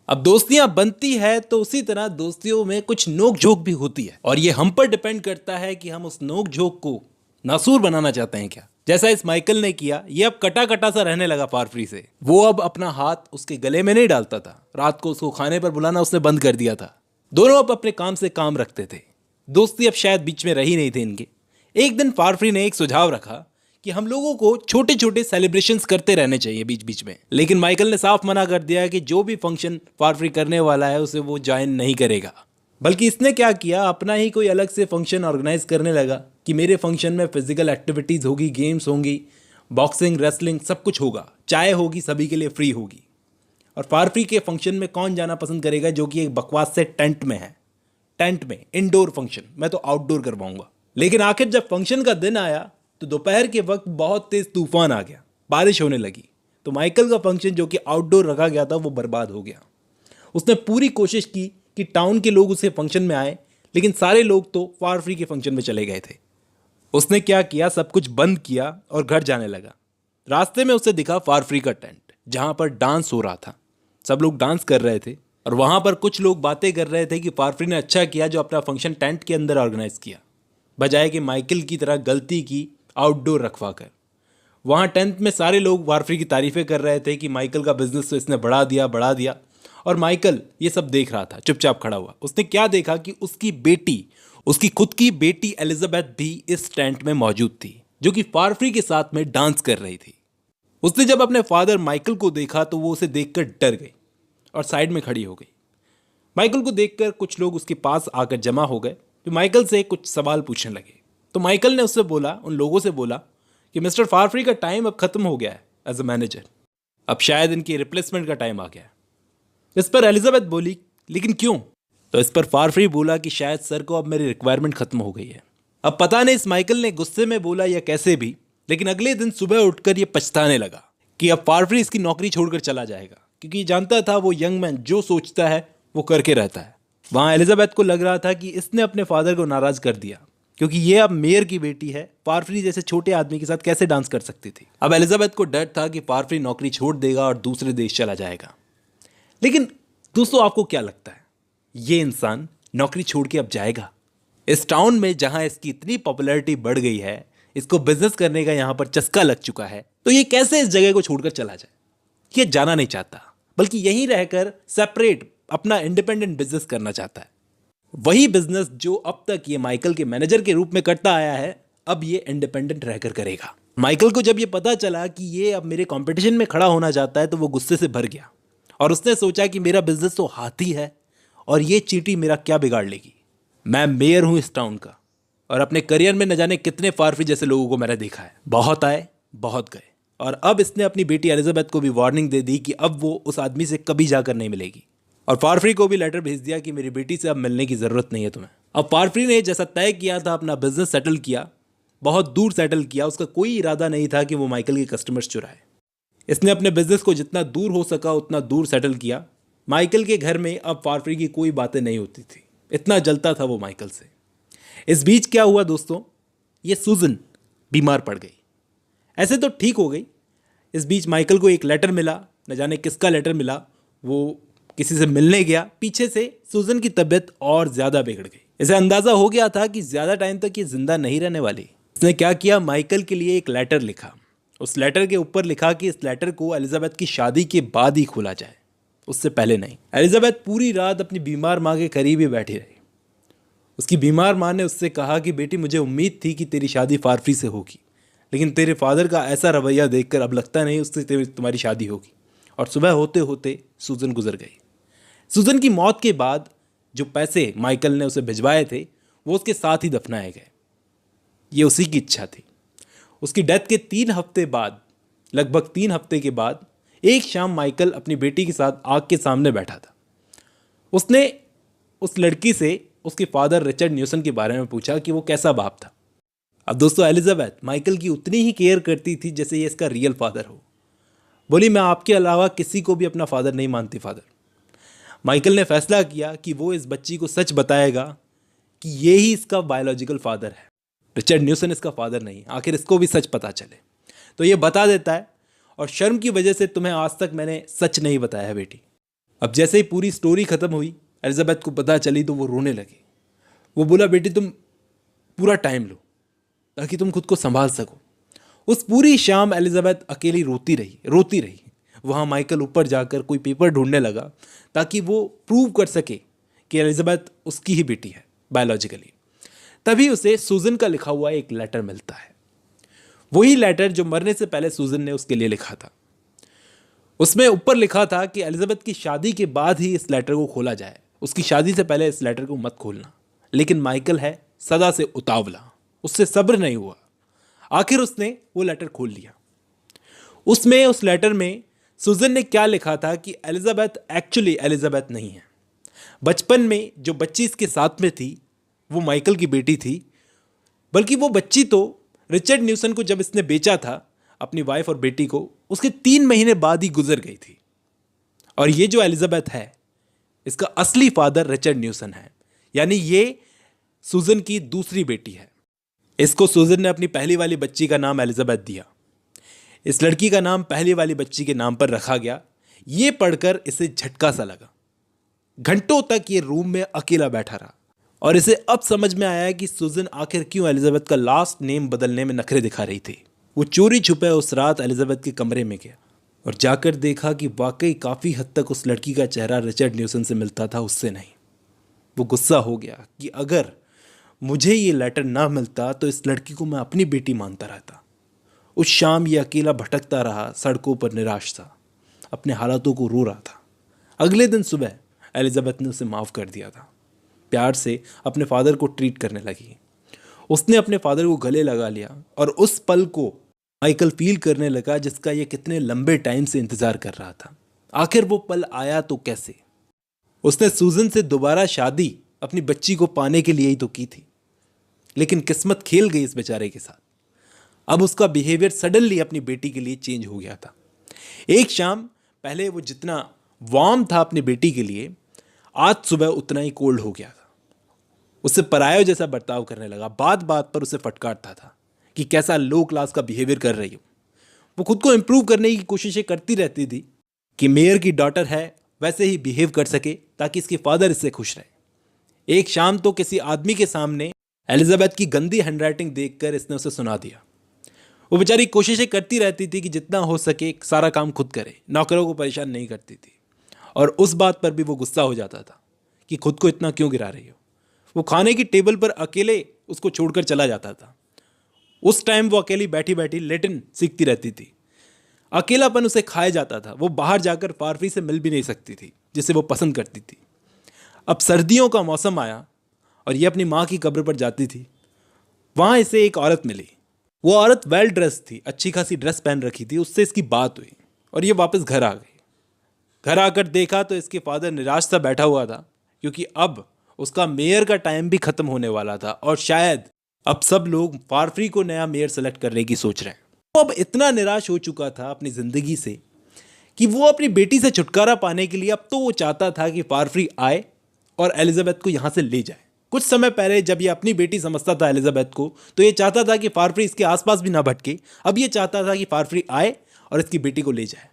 अब दोस्तियां बनती है तो उसी तरह दोस्तियों में कुछ नोक झोंक भी होती है, और ये हम पर डिपेंड करता है कि हम उस नोक झोंक को नासूर बनाना चाहते हैं क्या। जैसा इस माइकल ने किया, ये अब कटा कटा सा रहने लगा फारफ्री से। वो अब अपना हाथ उसके गले में नहीं डालता था, रात को उसको खाने पर बुलाना उसने बंद कर दिया था। दोनों अब अपने काम से काम रखते थे, दोस्ती अब शायद बीच में रही नहीं थी इनके। एक दिन फारफ्री ने एक सुझाव रखा कि हम लोगों को छोटे छोटे सेलिब्रेशंस करते रहने चाहिए बीच बीच में, लेकिन माइकल ने साफ मना कर दिया कि जो भी फंक्शन फारफ्री करने वाला है उसे वो ज्वाइन नहीं करेगा। बल्कि इसने क्या किया, अपना ही कोई अलग से फंक्शन ऑर्गेनाइज करने लगा कि मेरे फंक्शन में फिजिकल एक्टिविटीज़ होगी, गेम्स होंगी, बॉक्सिंग, रेसलिंग, सब कुछ होगा, चाय होगी, सभी के लिए फ्री होगी। और फारफ्री के फंक्शन में कौन जाना पसंद करेगा जो कि एक बकवास से टेंट में है। टेंट में इंडोर फंक्शन, मैं तो आउटडोर करवाऊंगा। लेकिन आखिर जब फंक्शन का दिन आया तो दोपहर के वक्त बहुत तेज तूफान आ गया, बारिश होने लगी। तो माइकल का फंक्शन जो कि आउटडोर रखा गया था वो बर्बाद हो गया। उसने पूरी कोशिश की कि टाउन के लोग उसे फंक्शन में आए, लेकिन सारे लोग तो फारफ्री के फंक्शन में चले गए थे। उसने क्या किया, सब कुछ बंद किया और घर जाने लगा। रास्ते में उसे दिखा फारफ्री का टेंट, जहां पर डांस हो रहा था। सब लोग डांस कर रहे थे और वहां पर कुछ लोग बातें कर रहे थे कि फारफ्री ने अच्छा किया जो अपना फंक्शन टेंट के अंदर ऑर्गेनाइज किया, बजाय कि माइकल की तरह गलती की आउटडोर रखवा कर। वहाँ टेंथ में सारे लोग फारफ्री की तारीफें कर रहे थे कि माइकल का बिजनेस तो इसने बढ़ा दिया। और माइकल ये सब देख रहा था, चुपचाप खड़ा हुआ। उसने क्या देखा कि उसकी बेटी, उसकी खुद की बेटी एलिजाबेथ भी इस टेंट में मौजूद थी, जो कि फारफ्री के साथ में डांस कर रही थी। उसने जब अपने फादर माइकल को देखा तो वो उसे देखकर डर गई और साइड में खड़ी हो गई। माइकल को देखकर कुछ लोग उसके पास आकर जमा हो गए, जो माइकल से कुछ सवाल पूछने लगे। तो माइकल ने उससे बोला, उन लोगों से बोला कि मिस्टर फारफ्री का टाइम अब खत्म हो गया है एज अ मैनेजर, अब शायद इनकी रिप्लेसमेंट का टाइम आ गया है। इस पर एलिजाबेथ बोली, लेकिन क्यों? तो इस पर फारफ्री बोला कि शायद सर को अब मेरी रिक्वायरमेंट खत्म हो गई है। अब पता नहीं इस माइकल ने गुस्से में बोला या कैसे भी, लेकिन अगले दिन सुबह उठकर ये पछताने लगा कि अब फारफ्री इसकी नौकरी छोड़कर चला जाएगा, क्योंकि जानता था वो यंग मैन जो सोचता है वो करके रहता है। वहाँ एलिजाबेथ को लग रहा था कि इसने अपने फादर को नाराज कर दिया, क्योंकि ये अब मेयर की बेटी है, फारफ्री जैसे छोटे आदमी के साथ कैसे डांस कर सकती थी। अब एलिजाबेथ को डर था कि फारफ्री नौकरी छोड़ देगा और दूसरे देश चला जाएगा। लेकिन दोस्तों, आपको क्या लगता है, ये इंसान नौकरी छोड़ के अब जाएगा? इस टाउन में जहां इसकी इतनी पॉपुलैरिटी बढ़ गई है, इसको बिजनेस करने का यहां पर चस्का लग चुका है, तो ये कैसे इस जगह को छोड़कर चला जाए? ये जाना नहीं चाहता, बल्कि यहीं रहकर सेपरेट अपना इंडिपेंडेंट बिजनेस करना चाहता है। वही बिजनेस जो अब तक ये माइकल के मैनेजर के रूप में करता आया है, अब ये इंडिपेंडेंट रहकर करेगा। माइकल को जब ये पता चला कि ये अब मेरे कंपटीशन में खड़ा होना चाहता है, तो वो गुस्से से भर गया और उसने सोचा कि मेरा बिजनेस तो हाथी है और ये चींटी मेरा क्या बिगाड़ लेगी। मैं मेयर हूं इस टाउन का, और अपने करियर में न जाने कितने फारफ्री जैसे लोगों को मैंने देखा है। बहुत आए, बहुत गए। और अब इसने अपनी बेटी एलिजाबेथ को भी वार्निंग दे दी कि अब वो उस आदमी से कभी जाकर नहीं मिलेगी। और फारफ्री को भी लेटर भेज दिया कि मेरी बेटी से अब मिलने की ज़रूरत नहीं है तुम्हें। अब फारफ्री ने जैसा तय किया था अपना बिजनेस सेटल किया, बहुत दूर सेटल किया। उसका कोई इरादा नहीं था कि वो माइकल के कस्टमर्स चुराए। इसने अपने बिजनेस को जितना दूर हो सका उतना दूर सेटल किया। माइकल के घर में अब फारफ्री की कोई बातें नहीं होती थी, इतना जलता था वो माइकल से। इस बीच क्या हुआ दोस्तों, ये सूजन बीमार पड़ गई। ऐसे तो ठीक हो गई, इस बीच माइकल को एक लेटर मिला, न जाने किसका लेटर मिला। वो किसी से मिलने गया, पीछे से सूजन की तबीयत और ज़्यादा बिगड़ गई। इसे अंदाज़ा हो गया था कि ज़्यादा टाइम तक ये जिंदा नहीं रहने वाली। इसने क्या किया, माइकल के लिए एक लेटर लिखा। उस लेटर के ऊपर लिखा कि इस लेटर को एलिजाबेथ की शादी के बाद ही खोला जाए, उससे पहले नहीं। एलिजाबेथ पूरी रात अपनी बीमार माँ के करीब ही बैठी रही। उसकी बीमार माँ ने उससे कहा कि बेटी, मुझे उम्मीद थी कि तेरी शादी फारफ्री से होगी, लेकिन तेरे फादर का ऐसा रवैया देखकर अब लगता नहीं उससे तुम्हारी शादी होगी। और सुबह होते होते सूजन गुजर गई। सूजन की मौत के बाद जो पैसे माइकल ने उसे भिजवाए थे वो उसके साथ ही दफनाए गए। ये उसी की इच्छा थी। उसकी डेथ के 3 हफ्ते बाद, लगभग 3 हफ्ते के बाद, एक शाम माइकल अपनी बेटी के साथ आग के सामने बैठा था। उसने उस लड़की से उसके फादर रिचर्ड न्यूसन के बारे में पूछा कि वो कैसा बाप था। अब दोस्तों, एलिजाबेथ माइकल की उतनी ही केयर करती थी जैसे ये इसका रियल फादर हो। बोली, मैं आपके अलावा किसी को भी अपना फादर नहीं मानती फादर। माइकल ने फैसला किया कि वो इस बच्ची को सच बताएगा कि ये ही इसका बायोलॉजिकल फादर है, रिचर्ड न्यूसन इसका फादर नहीं। आखिर इसको भी सच पता चले तो ये बता देता है, और शर्म की वजह से तुम्हें आज तक मैंने सच नहीं बताया है बेटी। अब जैसे ही पूरी स्टोरी खत्म हुई, एलिजाबेथ को पता चली तो वो रोने लगी। वो बोला, बेटी तुम पूरा टाइम लो ताकि तुम खुद को संभाल सको। उस पूरी शाम एलिजाबेथ अकेली रोती रही। वहाँ माइकल ऊपर जाकर कोई पेपर ढूंढने लगा ताकि वो प्रूव कर सके कि एलिजाबेथ उसकी ही बेटी है बायोलॉजिकली। तभी उसे सूजन का लिखा हुआ एक लेटर मिलता है, वही लेटर जो मरने से पहले सूजन ने उसके लिए लिखा था। उसमें ऊपर लिखा था कि एलिजाबेथ की शादी के बाद ही इस लेटर को खोला जाए, उसकी शादी से पहले इस लेटर को मत खोलना। लेकिन माइकल है सदा से उतावला, उससे सब्र नहीं हुआ। आखिर उसने वो लेटर खोल लिया। उस लेटर में सूजन ने क्या लिखा था कि एलिजाबेथ एक्चुअली एलिजाबेथ नहीं है। बचपन में जो बच्ची इसके साथ में थी वो माइकल की बेटी थी, बल्कि वो बच्ची तो रिचर्ड न्यूसन को जब इसने बेचा था अपनी वाइफ और बेटी को, उसके 3 महीने बाद ही गुजर गई थी। और ये जो एलिजाबेथ है इसका असली फादर रिचर्ड न्यूसन है, यानी ये सूजन की दूसरी बेटी है। इसको सूजन ने अपनी पहली वाली बच्ची का नाम एलिजाबेथ दिया। इस लड़की का नाम पहली वाली बच्ची के नाम पर रखा गया। ये पढ़कर इसे झटका सा लगा। घंटों तक ये रूम में अकेला बैठा रहा और इसे अब समझ में आया कि सूजन आखिर क्यों एलिजाबेथ का लास्ट नेम बदलने में नखरे दिखा रही थी। वो चोरी छुपे उस रात एलिजाबेथ के कमरे में गया और जाकर देखा कि वाकई काफ़ी हद तक उस लड़की का चेहरा रिचर्ड न्यूसन से मिलता था, उससे नहीं। वो गुस्सा हो गया कि अगर मुझे ये लेटर ना मिलता तो इस लड़की को मैं अपनी बेटी मानता रहता। उस शाम ये अकेला भटकता रहा, सड़कों पर निराश था, अपने हालातों को रो रहा था। अगले दिन सुबह एलिजाबेथ ने उसे माफ़ कर दिया था। प्यार से अपने फादर को ट्रीट करने लगी। उसने अपने फादर को गले लगा लिया और उस पल को माइकल फील करने लगा जिसका ये कितने लंबे टाइम से इंतज़ार कर रहा था। आखिर वो पल आया तो कैसे? उसने सूजन से दोबारा शादी अपनी बच्ची को पाने के लिए ही तो की थी, लेकिन किस्मत खेल गई इस बेचारे के साथ। अब उसका बिहेवियर सडनली अपनी बेटी के लिए चेंज हो गया था। एक शाम पहले वो जितना वार्म था अपनी बेटी के लिए, आज सुबह उतना ही कोल्ड हो गया था। उससे पराया जैसा बर्ताव करने लगा। बात बात पर उसे फटकारता था कि कैसा लो क्लास का बिहेवियर कर रही हो। वो खुद को इम्प्रूव करने की कोशिशें करती रहती थी कि मेयर की डॉटर है वैसे ही बिहेव कर सके ताकि इसके फादर इससे खुश रहे। एक शाम तो किसी आदमी के सामने एलिजाबेथ की गंदी हैंडराइटिंग देखकर इसने उसे सुना दिया। वो बेचारी कोशिशें करती रहती थी कि जितना हो सके सारा काम खुद करे, नौकरों को परेशान नहीं करती थी। और उस बात पर भी वो गुस्सा हो जाता था कि खुद को इतना क्यों गिरा रही हो। वो खाने की टेबल पर अकेले उसको छोड़कर चला जाता था। उस टाइम वो अकेली बैठी बैठी लैटिन सीखती रहती थी। अकेलापन उसे खाया जाता था। वो बाहर जाकर फारफी से मिल भी नहीं सकती थी जिसे वो पसंद करती थी। अब सर्दियों का मौसम आया और ये अपनी माँ की कब्र पर जाती थी। वहाँ इसे एक औरत मिली। वो औरत वेल ड्रेस थी, अच्छी खासी ड्रेस पहन रखी थी। उससे इसकी बात हुई और ये वापस घर आ गई। घर आकर देखा तो इसके फादर निराश सा बैठा हुआ था, क्योंकि अब उसका मेयर का टाइम भी खत्म होने वाला था और शायद अब सब लोग फारफ्री को नया मेयर सेलेक्ट करने की सोच रहे हैं। वो अब इतना निराश हो चुका था अपनी ज़िंदगी से कि वो अपनी बेटी से छुटकारा पाने के लिए अब तो वो चाहता था कि फारफ्री आए और एलिजाबेथ को यहाँ से ले जाए। कुछ समय पहले जब ये अपनी बेटी समझता था एलिजाबेथ को, तो ये चाहता था कि फारफ्री इसके आसपास भी ना भटके। अब ये चाहता था कि फारफ्री आए और इसकी बेटी को ले जाए।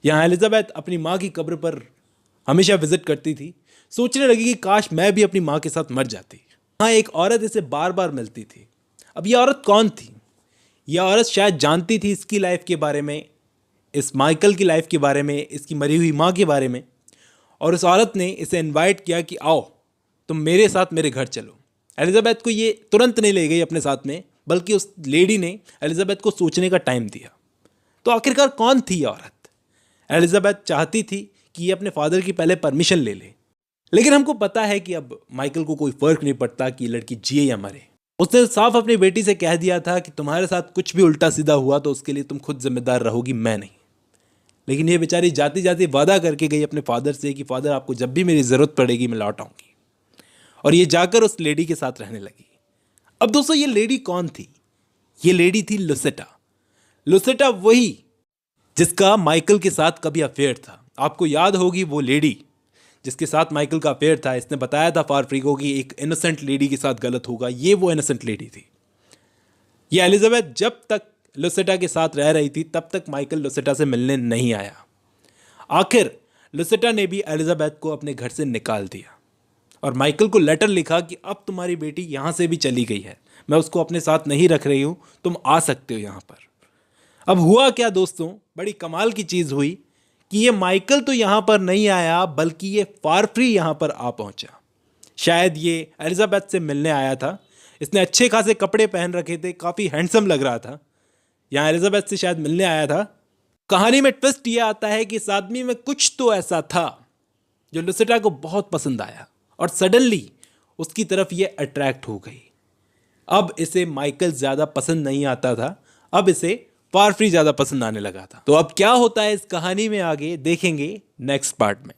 यहाँ एलिजाबेथ अपनी माँ की कब्र पर हमेशा विजिट करती थी। सोचने लगी कि काश मैं भी अपनी माँ के साथ मर जाती। हाँ, एक औरत इसे बार बार मिलती थी। अब ये औरत कौन थी? यह औरत शायद जानती थी इसकी लाइफ के बारे में, इस माइकल की लाइफ के बारे में, इसकी मरी हुई माँ के बारे में। और उस औरत ने इसे इनवाइट किया कि आओ तुम मेरे साथ मेरे घर चलो। एलिजाबेथ को ये तुरंत नहीं ले गई अपने साथ में, बल्कि उस लेडी ने एलिजाबेथ को सोचने का टाइम दिया। तो आखिरकार कौन थी ये औरत? एलिजाबेथ चाहती थी कि ये अपने फादर की पहले परमिशन ले ले, लेकिन हमको पता है कि अब माइकल को कोई फर्क नहीं पड़ता कि लड़की जिए या मरे। उसने साफ अपनी बेटी से कह दिया था कि तुम्हारे साथ कुछ भी उल्टा सीधा हुआ तो उसके लिए तुम खुद जिम्मेदार रहोगी, मैं नहीं। लेकिन ये बेचारी जाती जाती वादा करके गई अपने फादर से कि फादर आपको जब भी मेरी ज़रूरत पड़ेगी मैं लौट आऊँगी। और ये जाकर उस लेडी के साथ रहने लगी। अब दोस्तों, ये लेडी कौन थी? ये लेडी थी लुसेटा। लुसेटा वही जिसका माइकल के साथ कभी अफेयर था। आपको याद होगी वो लेडी जिसके साथ माइकल का अफेयर था। इसने बताया था फारफ्री को कि एक इनोसेंट लेडी के साथ गलत होगा। ये वो इनोसेंट लेडी थी। ये एलिजाबेथ जब तक लुसेटा के साथ रह रही थी तब तक माइकल लुसेटा से मिलने नहीं आया। आखिर लुसिटा ने भी एलिजाबेथ को अपने घर से निकाल दिया और माइकल को लेटर लिखा कि अब तुम्हारी बेटी यहाँ से भी चली गई है, मैं उसको अपने साथ नहीं रख रही हूँ, तुम आ सकते हो यहाँ पर। अब हुआ क्या दोस्तों, बड़ी कमाल की चीज़ हुई कि ये माइकल तो यहाँ पर नहीं आया, बल्कि ये फारफ्री यहाँ पर आ पहुँचा। शायद ये एलिजाबेथ से मिलने आया था। इसने अच्छे खासे कपड़े पहन रखे थे, काफ़ी हैंडसम लग रहा था। यहाँ एलिजाबेथ से शायद मिलने आया था। कहानी में ट्विस्ट ये आता है कि इस आदमी में कुछ तो ऐसा था जो लुसिटा को बहुत पसंद आया और सडनली उसकी तरफ ये अट्रैक्ट हो गई। अब इसे माइकल ज़्यादा पसंद नहीं आता था, अब इसे फारफ्री ज़्यादा पसंद आने लगा था। तो अब क्या होता है इस कहानी में आगे देखेंगे नेक्स्ट पार्ट में।